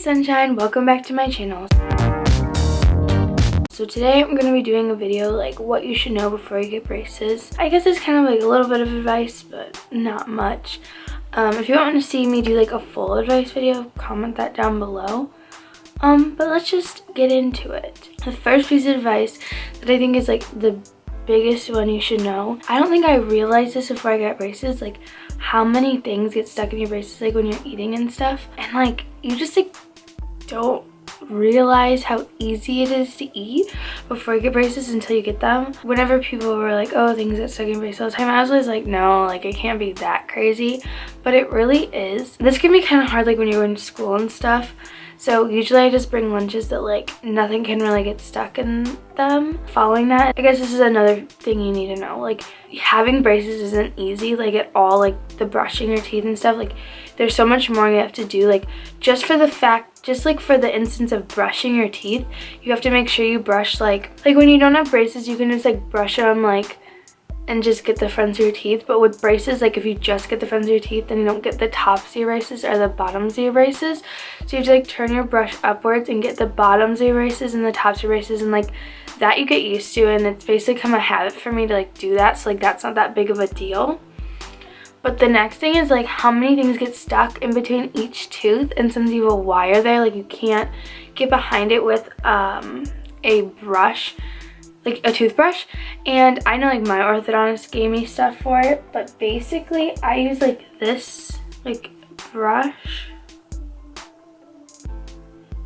sunshine, welcome back to my channel. So today I'm going to be doing a video like what you should know before you get braces. I guess it's kind of like a little bit of advice, but not much. If you want to see me do like a full advice video, comment that down below. But let's just get into it. The first piece of advice that I think is like the biggest one you should know. I don't think I realized this before I got braces, like how many things get stuck in your braces like when you're eating and stuff. And like you just like don't realize how easy it is to eat before you get braces until you get them. Whenever people were like, oh, things get stuck in braces all the time, I was always like, no, like it can't be that crazy, but it really is. This can be kind of hard like when you're in school and stuff. So usually I just bring lunches that like nothing can really get stuck in them. Following that, I guess this is another thing you need to know. Like having braces isn't easy like at all, like the brushing your teeth and stuff. Like there's so much more you have to do. Like just for the instance of brushing your teeth, you have to make sure you brush like when you don't have braces, you can just like brush them like and just get the fronts of your teeth. But with braces, like if you just get the fronts of your teeth, then you don't get the tops of your braces or the bottoms of your braces. So you have to like turn your brush upwards and get the bottoms of your braces and the tops of your braces, and like that you get used to, and it's basically become a habit for me to like do that. So like that's not that big of a deal. But the next thing is like how many things get stuck in between each tooth, and since you have a wire there, like you can't get behind it with a brush, like a toothbrush. And I know like my orthodontist gave me stuff for it, but basically I use like this like brush,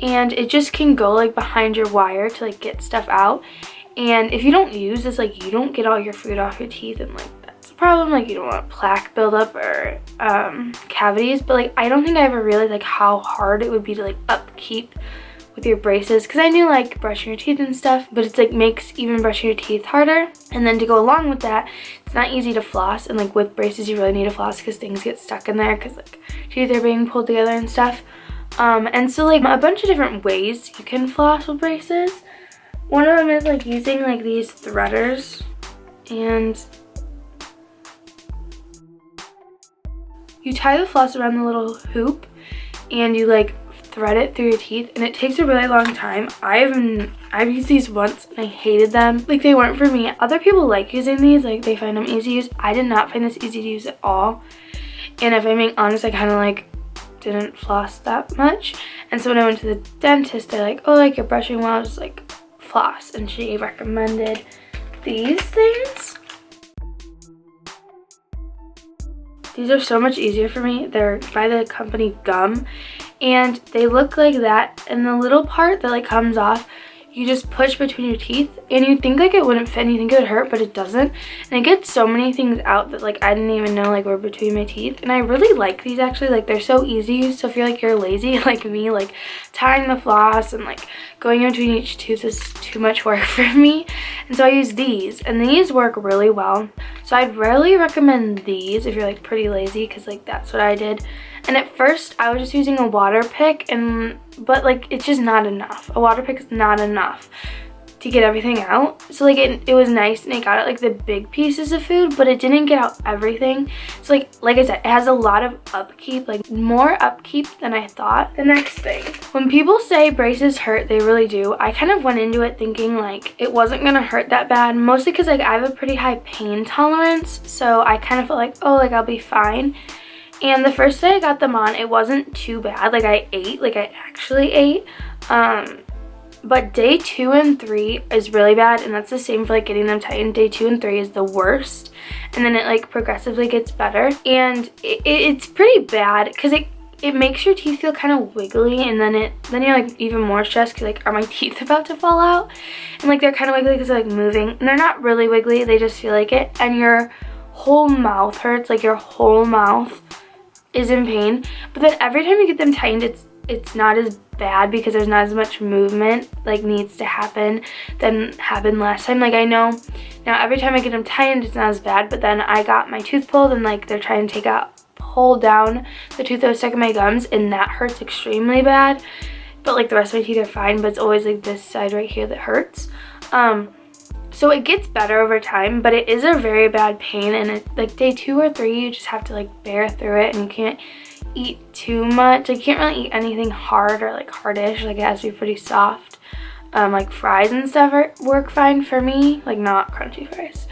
and it just can go like behind your wire to like get stuff out. And if you don't use this, like you don't get all your food off your teeth, and like that's a problem. Like you don't want plaque buildup or cavities. But like I don't think I ever realized like how hard it would be to like upkeep with your braces, because I knew like brushing your teeth and stuff, but it's like makes even brushing your teeth harder. And then to go along with that, it's not easy to floss, and like with braces you really need to floss because things get stuck in there because like teeth are being pulled together and stuff. And so like a bunch of different ways you can floss with braces. One of them is like using like these threaders, and you tie the floss around the little hoop and you like thread it through your teeth, and it takes a really long time. I've used these once and I hated them. Like they weren't for me. Other people like using these, like they find them easy to use. I did not find this easy to use at all. And if I'm being honest, I kind of like didn't floss that much. And so when I went to the dentist, they're like, oh, like you're brushing well, just like floss. And she recommended these things. These are so much easier for me. They're by the company Gum, and they look like that, and the little part that like comes off, you just push between your teeth, and you think like it wouldn't fit and you think it would hurt, but it doesn't. And it gets so many things out that like I didn't even know like were between my teeth. And I really like these actually. Like they're so easy to use. So if you're like you're lazy like me, like tying the floss and like going in between each tooth is too much work for me. And so I use these, and these work really well. So I'd rarely recommend these if you're like pretty lazy, because like that's what I did. And at first I was just using a water pick, but like it's just not enough. A water pick is not enough to get everything out. So like it was nice, and it got out like the big pieces of food, but it didn't get out everything. So like I said, it has a lot of upkeep, like more upkeep than I thought. The next thing, when people say braces hurt, they really do. I kind of went into it thinking like it wasn't gonna hurt that bad, mostly because like I have a pretty high pain tolerance. So I kind of felt like, oh, like I'll be fine. And the first day I got them on, it wasn't too bad. Like I actually ate. But day 2 and 3 is really bad, and that's the same for like getting them tightened. Day 2 and 3 is the worst, and then it like progressively gets better. And it's pretty bad because it makes your teeth feel kind of wiggly, and then you're like even more stressed because like, are my teeth about to fall out? And like they're kind of wiggly because they're like moving, and they're not really wiggly, they just feel like it. And your whole mouth hurts, like your whole mouth is in pain. But then every time you get them tightened, it's not as bad because there's not as much movement like needs to happen than happened last time. Like I know now every time I get them tightened, it's not as bad. But then I got my tooth pulled, and like they're trying to pull down the tooth that was stuck in my gums, and that hurts extremely bad. But like the rest of my teeth are fine, but it's always like this side right here that hurts. So it gets better over time, but it is a very bad pain. And like day 2 or 3, you just have to like bear through it, and eat too much. Like, you can't really eat anything hard or like hardish. Like, it has to be pretty soft. Like fries and stuff work fine for me, like not crunchy fries.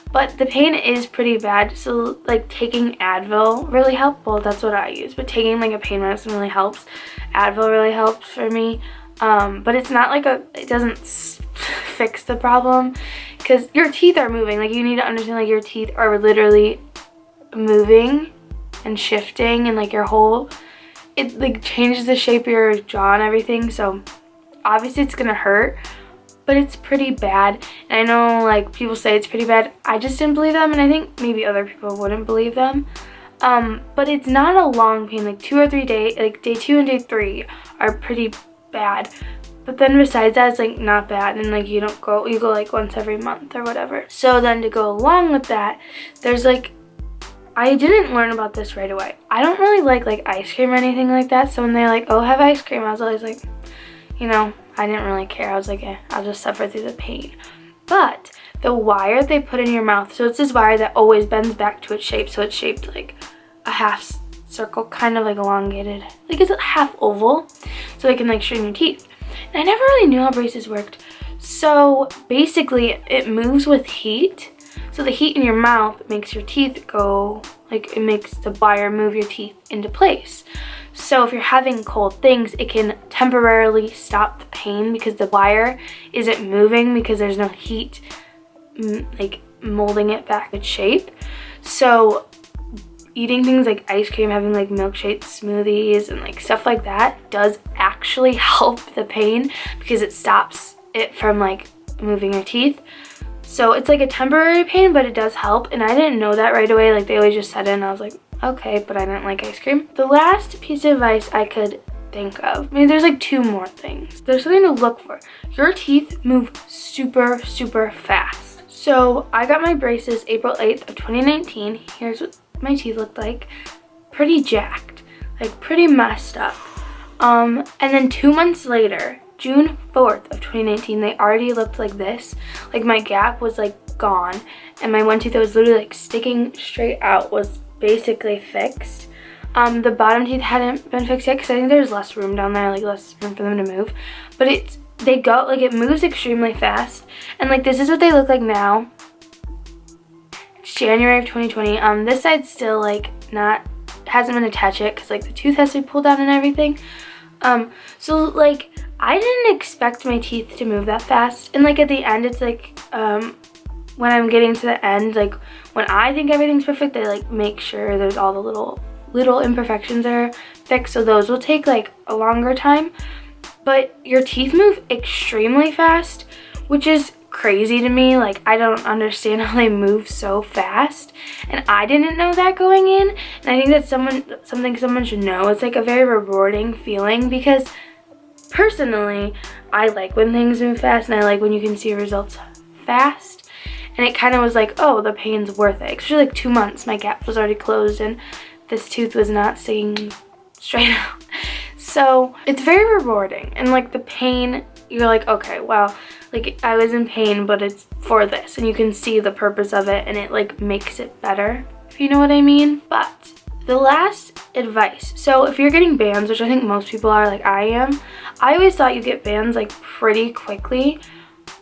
But the pain is pretty bad, so like taking Advil really helped. Well, that's what I use, but taking like a pain medicine really helps. Advil really helps for me, but it's not like it doesn't fix the problem, because your teeth are moving. Like, you need to understand, like, your teeth are literally moving and shifting, and like your whole, it like changes the shape of your jaw and everything. So obviously it's gonna hurt, but it's pretty bad. And I know like people say it's pretty bad. I just didn't believe them, and I think maybe other people wouldn't believe them. But it's not a long pain. Like 2 or 3 days, like day 2 and day 3 are pretty bad. But then besides that, it's like not bad, and like you go like once every month or whatever. So then to go along with that, there's like, I didn't learn about this right away. I don't really like ice cream or anything like that. So when they're like, oh, have ice cream, I was always like, you know, I didn't really care. I was like, I'll just suffer through the pain. But the wire they put in your mouth, so it's this wire that always bends back to its shape. So it's shaped like a half circle, kind of like elongated. Like, it's a half oval, so it can like straighten your teeth. And I never really knew how braces worked. So basically it moves with heat. So the heat in your mouth makes your teeth go, like, it makes the wire move your teeth into place. So if you're having cold things, it can temporarily stop the pain because the wire isn't moving, because there's no heat like molding it back its shape. So eating things like ice cream, having like milkshake smoothies and like stuff like that does actually help the pain, because it stops it from like moving your teeth. So it's like a temporary pain, but it does help. And I didn't know that right away. Like, they always just said it, and I was like, okay, but I didn't like ice cream. The last piece of advice I could think of, I mean, there's like 2 more things. There's something to look for. Your teeth move super, super fast. So I got my braces April 8th of 2019. Here's what my teeth looked like. Pretty jacked, like pretty messed up. And then 2 months later, June 4th of 2019, they already looked like this. Like, my gap was like gone, and my one tooth that was literally like sticking straight out was basically fixed. The bottom teeth hadn't been fixed yet, because I think there's less room down there, like less room for them to move. But it moves extremely fast, and like this is what they look like now. It's January of 2020. This side's still like hasn't been attached yet, because like the tooth has to be pulled out and everything. So like, I didn't expect my teeth to move that fast. And like at the end, it's like, when I'm getting to the end, like when I think everything's perfect, I like make sure there's all the little imperfections are fixed. So those will take like a longer time. But your teeth move extremely fast, which is crazy to me. Like, I don't understand how they move so fast, and I didn't know that going in. And I think that's something someone should know. It's like a very rewarding feeling, because personally, I like when things move fast, and I like when you can see results fast. And it kind of was like, oh, the pain's worth it. Especially like 2 months, my gap was already closed, and this tooth was not sticking straight out. So it's very rewarding, and like the pain, you're like, okay, wow, like I was in pain, but it's for this, and you can see the purpose of it, and it like makes it better, if you know what I mean. But the last advice, so if you're getting bands, which I think most people are, like I am, I always thought you get bands like pretty quickly,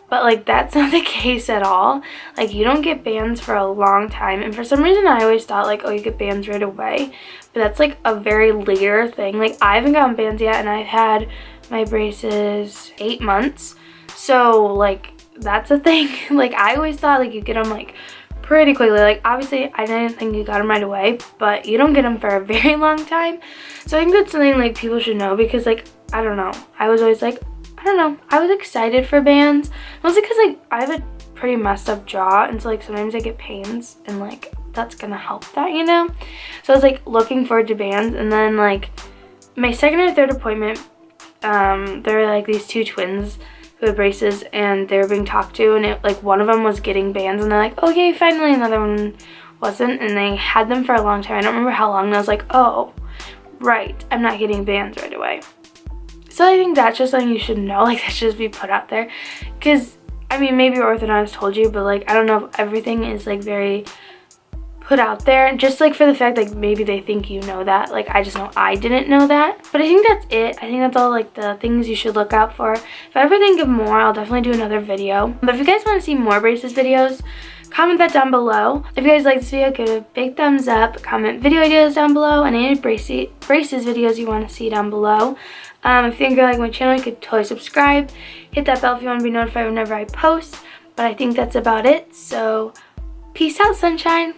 but like that's not the case at all. Like, you don't get bands for a long time, and for some reason I always thought like, oh, you get bands right away, but that's like a very later thing. Like, I haven't gotten bands yet, and I've had my braces 8 months, so like that's a thing. Like, I always thought like you get them like pretty quickly. Like, obviously I didn't think you got them right away, but you don't get them for a very long time. So I think that's something like people should know, because like, I don't know, I was always like, I don't know, I was excited for bands, mostly because like I have a pretty messed up jaw, and so like sometimes I get pains, and like that's gonna help that, you know. So I was like looking forward to bands. And then like my second or third appointment, there were like these 2 twins who had braces, and they were being talked to, and it like one of them was getting bands, and they're like, okay, finally. Another one wasn't, and they had them for a long time. I don't remember how long, and I was like, oh right, I'm not getting bands right away. So I think that's just something you should know. Like, that should just be put out there, because I mean, maybe your orthodontist told you, but like, I don't know if everything is like very put out there, just like for the fact like maybe they think you know that. Like I just know I didn't know that. But I think that's it. I think that's all like the things you should look out for. If I ever think of more, I'll definitely do another video. But if you guys want to see more braces videos, comment that down below. If you guys like this video, give it a big thumbs up. Comment video ideas down below and any braces videos you want to see down below. If you think you like my channel, you could totally subscribe. Hit that bell if you want to be notified whenever I post. But I think that's about it. So peace out, sunshine.